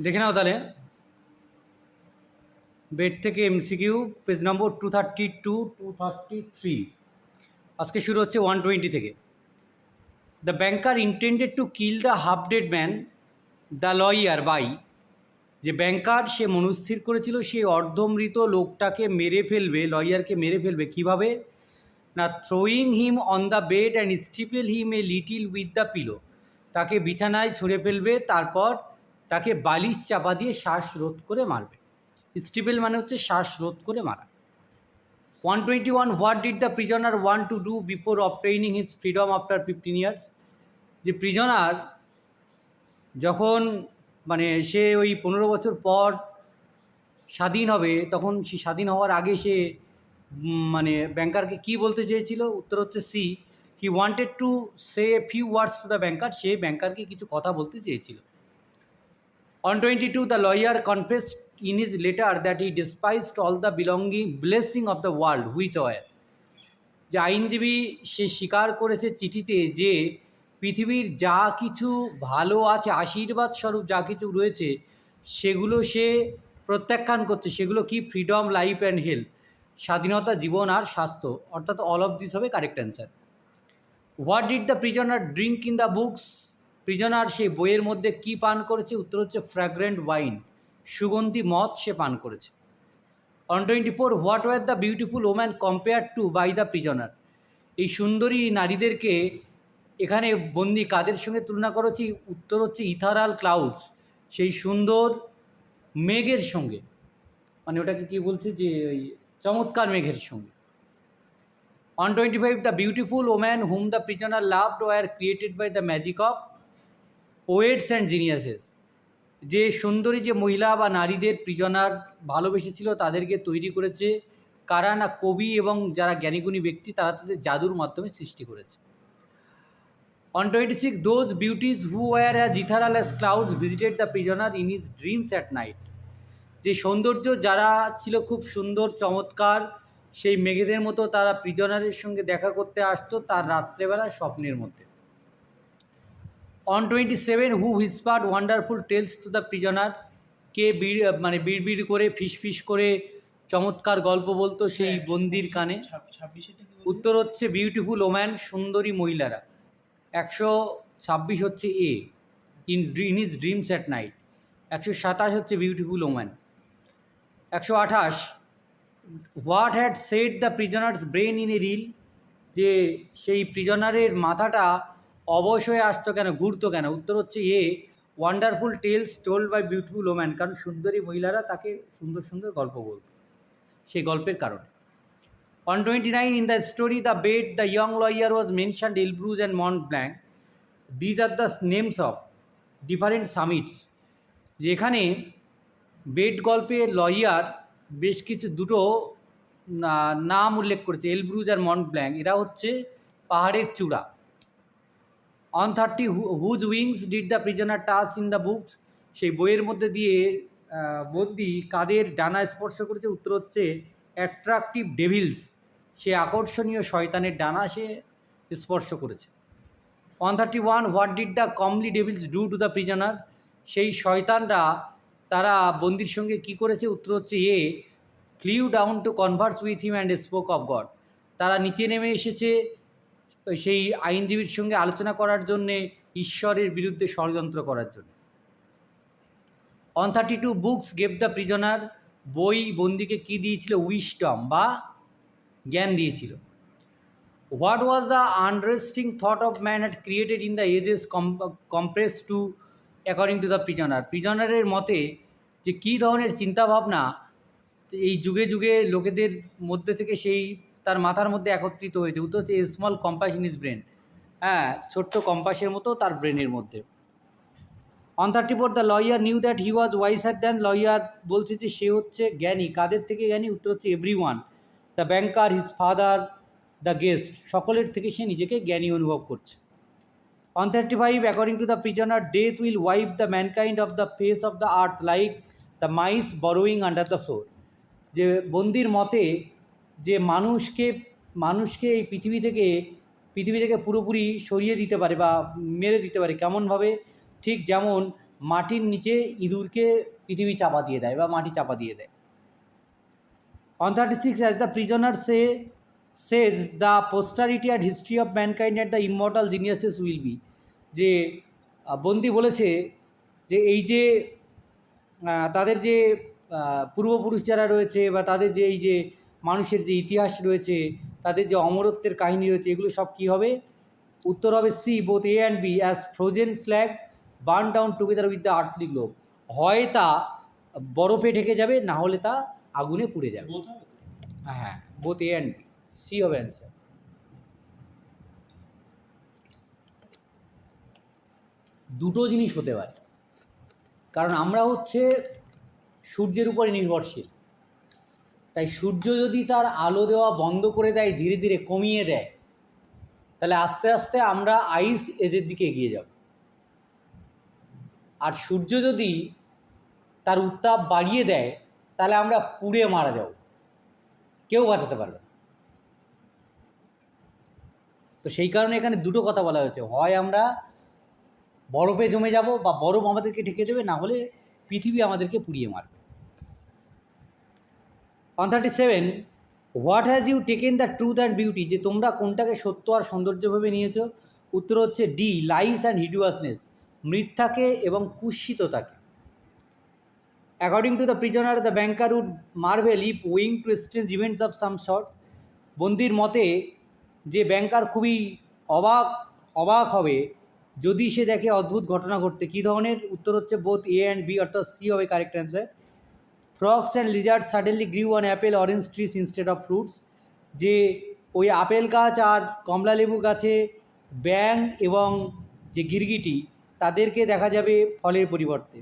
দেখে নাও তাহলে বেড থেকে এমসিকিউ পেজ নম্বর 232 233। আজকে শুরু হচ্ছে 120 থেকে। The banker intended to kill the half dead man the lawyer by. যে ব্যাংকার সে মনস্থির করেছিল সেই অর্ধমৃত লোকটাকে মেরে ফেলবে, লয়ারকে মেরে ফেলবে কীভাবে না, throwing him on the bed and stifle him a little with the pillow. তাকে বিছানায় ছুঁড়ে ফেলবে, তারপর তাকে বালিশ চাপা দিয়ে শ্বাসরোধ করে মারবে। স্টিপেল মানে হচ্ছে শ্বাসরোধ করে মারা। 121 what did the prisoner want to do before obtaining his freedom after 15 years. যে প্রিজনার যখন মানে সে ওই 15 বছর পর স্বাধীন হবে, তখন সে স্বাধীন হওয়ার আগে সে মানে ব্যাংকারকে কী বলতে চেয়েছিল? উত্তর হচ্ছে C, he wanted to say few words to the banker. সে ব্যাংকারকে কিছু কথা বলতে চেয়েছিল। On 22, the lawyer confessed in his letter that he despised all the blessing of the world which were. যে আইনজীবী সে স্বীকার করেছে চিঠিতে যে পৃথিবীর যা কিছু ভালো আছে, আশীর্বাদ স্বরূপ যা কিছু রয়েছে, সেগুলো সে প্রত্যাখ্যান করছে। সেগুলো কি? ফ্রিডম, লাইফ অ্যান্ড হেলথ, স্বাধীনতা, জীবন আর স্বাস্থ্য। অর্থাৎ অল অফ দিস হবে correct answer. What did the prisoner drink in the books. Prisoner সে বইয়ের মধ্যে কি পান করেছে? উত্তর হচ্ছে ফ্র্যাগ্রেন্ট ওয়াইন, সুগন্ধি মদ সে পান করেছে। On 24, what were the beautiful woman compare to by the prisoner. এই সুন্দরী নারীদেরকে এখানে বন্দি কাদের সঙ্গে তুলনা করেছি? উত্তর হচ্ছে ইথারাল ক্লাউডস, সেই সুন্দর মেঘের সঙ্গে। মানে ওটাকে কী বলছে? যে ওই চমৎকার মেঘের সঙ্গে। On 25, the beautiful woman whom the prisoner loved were created by the magic of poets and geniuses. যে সুন্দরী যে মহিলা বা নারীদের প্রিজনার ভালোবেসেছিল তাদেরকে তৈরি করেছে কারা? না, কবি এবং যারা জ্ঞানীগুণী ব্যক্তি, তারা তাদের জাদুর মাধ্যমে সৃষ্টি করেছে। On 26, those beauties who were as ethereal as clouds visited the prisoner in his dreams at night. যে সৌন্দর্য যারা ছিল খুব সুন্দর চমৎকার, সেই মেঘেদের মতো তারা প্রিজনারের সঙ্গে দেখা করতে আসতো তার রাত্রেবেলা স্বপ্নের মধ্যে। On 27, who whispered wonderful tales to the prisoner. কে বিড় করে ফিস করে চমৎকার গল্প বলতো সেই বন্দির কানে? উত্তর হচ্ছে বিউটিফুল ওম্যান, সুন্দরী মহিলারা। 126 হচ্ছে A, in his dreams at night. 127 হচ্ছে beautiful woman. 128, what had set the prisoner's brain in a reel. যে সেই প্রিজনারের মাথাটা অবশ হয়ে আসতো কেন, ঘুরতো কেন? উত্তর হচ্ছে A, wonderful tales told by beautiful woman. কারণ সুন্দরী মহিলারা তাকে সুন্দর সুন্দর গল্প বলত, সেই গল্পের কারণে। On 29, in the story The Bed, the young lawyer was mentioned Elbrus and Mont Blanc. These are the names of different summits. যেখানে বেড গল্পে লয়ার বেশ কিছু দুটো নাম উল্লেখ করেছে, এলব্রুজ আর মন্ট ব্ল্যাঙ্ক। এরা হচ্ছে পাহাড়ের চূড়া। On 30, whose wings did the prisoner touch in the books. সেই বইয়ের মধ্যে দিয়ে বন্দি কাদের ডানা স্পর্শ করেছে? উত্তর হচ্ছে অ্যাট্রাকটিভ ডেভিলস, সে আকর্ষণীয় শয়তানের ডানা সে স্পর্শ করেছে। On 31, what did the comely devils do to the prisoner. সেই শয়তানরা তারা বন্দির সঙ্গে কি করেছে? উত্তর হচ্ছে A, flew down to converse with him and spoke of God. তারা নিচে নেমে এসেছে সেই আইনজীবীর সঙ্গে আলোচনা করার জন্যে, ঈশ্বরের বিরুদ্ধে ষড়যন্ত্র করার জন্য। On 32, books gave the prisoner. বই বন্দিকে কী দিয়েছিল? উইশডম বা জ্ঞান দিয়েছিল। What was the unresting thought of man had created in the ages compress to according to the prisoner. প্রিজনারের মতে যে কী ধরনের চিন্তাভাবনা এই যুগে যুগে লোকেদের মধ্যে থেকে সেই তার মাথার মধ্যে একত্রিত হয়েছে? উত্তর হচ্ছে small compass in his brain. হ্যাঁ, ছোট্ট কম্পাসের মতো তার ব্রেনের মধ্যে। On 34, the lawyer knew that he was wiser than. Lawyer বলছে যে সে হচ্ছে জ্ঞানী। কাদের থেকে জ্ঞানী? উত্তর হচ্ছে everyone, the banker, his father, the guest, সকলের থেকে সে নিজেকে জ্ঞানী অনুভব করছে। On 35, according to the prisoner, death will wipe the mankind off the face of the earth like the mice burrowing under the floor. যে বন্দির মতে যে মানুষকে এই পৃথিবী থেকে পুরোপুরি সরিয়ে দিতে পারে বা মেরে দিতে পারে। কেমনভাবে? ঠিক যেমন মাটির নিচে ইঁদুরকে পৃথিবী চাপা দিয়ে দেয় বা মাটি চাপা দিয়ে দেয়। On 36, as the prisoner says, the posterity and history of mankind and the immortal geniuses will be, যে বন্দি বলেছে যে এই যে তাদের যে পূর্বপুরুষ যারা রয়েছে বা তাদের যে এই যে মানুষের যে ইতিহাস রয়েছে, তাদের যে অমরত্বের কাহিনী রয়েছে, এগুলো সব কী হবে? উত্তর হবে C, both A and B, as frozen slag burn down together with the earthly globe. হয় তা বরফে ঢেকে যাবে, না হলে তা আগুনে পুড়ে যাবে। হ্যাঁ, both A and B, C হবে অ্যান্সার। দুটো জিনিস হতে পারে, কারণ আমরা হচ্ছে সূর্যের উপরে নির্ভরশীল। তাই সূর্য যদি তার আলো দেওয়া বন্ধ করে দেয়, ধীরে ধীরে কমিয়ে দেয়, তাহলে আস্তে আস্তে আমরা আইস এজের দিকে এগিয়ে যাব। আর সূর্য যদি তার উত্তাপ বাড়িয়ে দেয়, তাহলে আমরা পুড়ে মারা যাব, কেউ বাঁচাতে পারবে না। তো সেই কারণে এখানে দুটো কথা বলা হয়েছে, হয় আমরা বরফে জমে যাব বা বরফ আমাদেরকে ঢেকে দেবে, না হলে পৃথিবী আমাদেরকে পুড়িয়ে মারবে। On 37, what has you taken the truth and beauty, যে তোমরা কোনটাকে সত্য আর সৌন্দর্যভাবে নিয়েছো? উত্তর হচ্ছে ডি, লাইস অ্যান্ড হিডুয়াসনেস, মিথ্যাকে এবং কুৎসিততাকে। According to the prisoner, the banker would marvel if owing to strange events of some sort, বন্দির মতে যে ব্যাংকার খুবই অবাক হবে যদি সে দেখে অদ্ভুত ঘটনা ঘটতে। কী ধরনের? উত্তর হচ্ছে বোথ এ অ্যান্ড বি, অর্থাৎ সি হবে correct answer. Frogs and Lizaad suddenly গ্রিউ on Apple orange trees instead of fruits, যে ওই আপেল গাছ আর কমলা লেবু গাছে ব্যাঙ এবং যে গিরগিটি, তাদেরকে দেখা যাবে ফলের পরিবর্তে।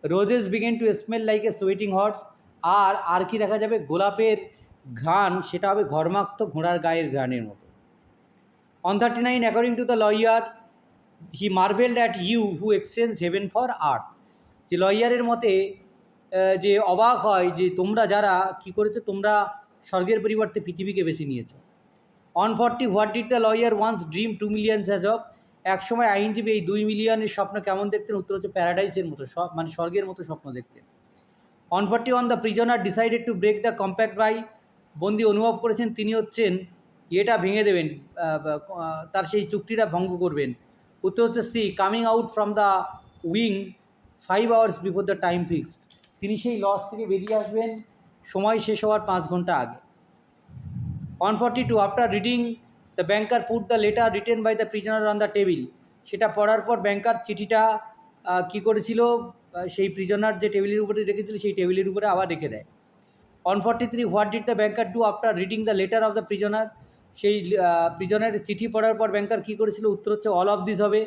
Roses begin to smell like a sweating horse, আর কি দেখা যাবে? গোলাপের ঘ্রাণ, সেটা হবে ঘর্মাক্ত ঘোড়ার গায়ের ঘ্রাণের মতো। On 39, according to the lawyer, he marvelled at you who exchange heaven for earth, যে লয়ারের মতে যে অবাক হয় যে তোমরা যারা কি করেছো, তোমরা স্বর্গের পরিবর্তে পৃথিবীকে বেছে নিয়েছো। On 40, what did the lawyer once dream 2 million as of, এক সময় আইনজীবী এই 2 মিলিয়নের স্বপ্ন কেমন দেখতেন? উত্তর হচ্ছে প্যারাডাইসের মতো, মানে স্বর্গের মতো স্বপ্ন দেখতেন। On 41, the prisoner decided to break the compact by, বন্দি অনুভব করেছেন তিনি হচ্ছেন এটা ভেঙে দেবেন, তার সেই চুক্তিটা ভঙ্গ করবেন। উত্তর হচ্ছে C, coming out from the wing 5 hours before the time fixed, তিনি সেই লজ থেকে বেরিয়ে আসবেন সময় শেষ হওয়ার 5 ঘন্টা আগে। On 42, after reading the banker put the letter written by the prisoner on the table, সেটা পড়ার পর ব্যাংকার চিঠিটা কী করেছিল? সেই প্রিজনার যে টেবিলের উপরে রেখেছিল, সেই টেবিলের উপরে আবার রেখে দেয়। On 43, what did the banker do after reading the letter of the prisoner, সেই প্রিজনারের চিঠি পড়ার পর ব্যাংকার কী করেছিল? উত্তর হচ্ছে অল অফ দিস হবে।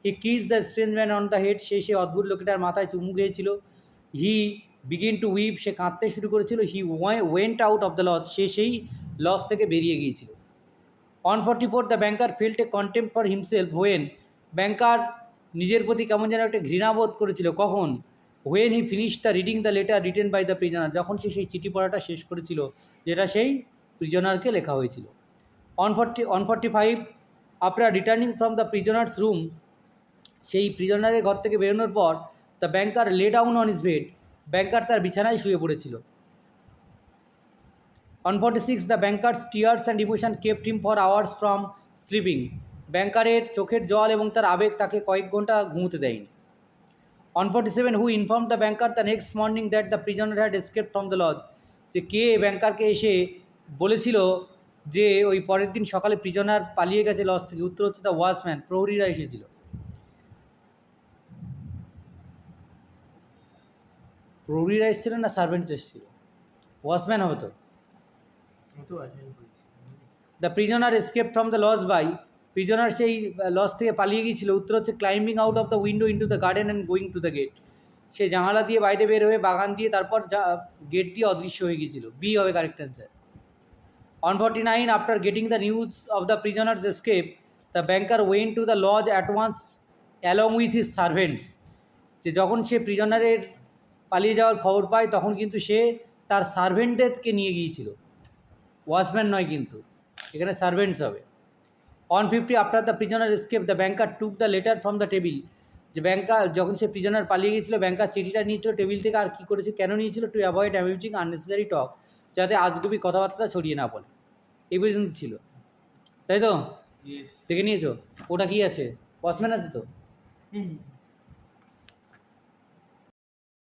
He kiss the strange man on the head, সেই অদ্ভুত লোকটার মাথায় চুমু খেয়েছিল। হি বিগিন টু উইপ, সে কাঁদতে শুরু করেছিল। He went out of the lodge, সে সেই লজ থেকে বেরিয়ে গিয়েছিল। On 44, the banker felt a contempt for himself when, banker নিজের প্রতি কেমন যেন একটা ঘৃণাবোধ করেছিল। কখন? When he finish the reading the letter written by the prisoner, যখন সে সেই চিঠি পড়াটা শেষ করেছিল, যেটা সেই প্রিজনারকে লেখা হয়েছিল। On 45, after returning from the prisoner's room, সেই প্রিজনারের ঘর থেকে বেরোনোর পর the banker lay down on his bed, banker তার বিছানায় শুয়ে পড়েছিল। On 46, the banker's tears and emotion kept him for hours from sleeping, ব্যাংকারের চোখের জল এবং তার আবেগ তাকে কয়েক ঘন্টা ঘুমোতে দেয়নি। On 47, who inform the banker the next morning that the prisoner had escape from the lodge, যে কে ব্যাংকারকে এসে বলেছিল যে ওই পরের দিন সকালে প্রিজনার পালিয়ে গেছে লজ থেকে? উত্তর হচ্ছে দ্য ওয়াচম্যান, প্রহরীরা এসেছিল। প্রহরীরা এসেছিল না সার্ভেন্টস এসেছিল? ওয়াচম্যান হবে তো। The prisoner escape from the lodge by, prisoner সেই লজ থেকে পালিয়ে গিয়েছিল। উত্তর হচ্ছে climbing out of the window into the garden and going to the gate, সে জানালা দিয়ে বাইরে বের হয়ে বাগান দিয়ে তারপর গেট দিয়ে অদৃশ্য হয়ে গিয়েছিল। বি হবে correct answer. On 49, after getting the news of the prisoner's escape, the banker went to the lodge at once along with his servants, যে যখন সে প্রিজনারের পালিয়ে যাওয়ার খবর পায়, তখন কিন্তু সে তার সার্ভেন্টদেরকে নিয়ে গিয়েছিল, ওয়াচম্যান নয় কিন্তু, এখানে সার্ভেন্টস হবে। On 50, after the prisoner escape, the banker took the letter from the table, যে ব্যাংকার যখন সে প্রিজনার পালিয়ে গিয়েছিল, ব্যাংকার চিঠিটা নিয়েছিল টেবিল থেকে, আর কী করেছে, কেন নিয়েছিল, to avoid amusing unnecessary talk, যাতে আজগুবি কথাবার্তা ছড়িয়ে না পড়ে। এই পর্যন্ত ছিল, তাই তো? Yes. দেখে নিয়েছো? ওটা কি আছে? ওয়াচম্যান আছে তো? হুম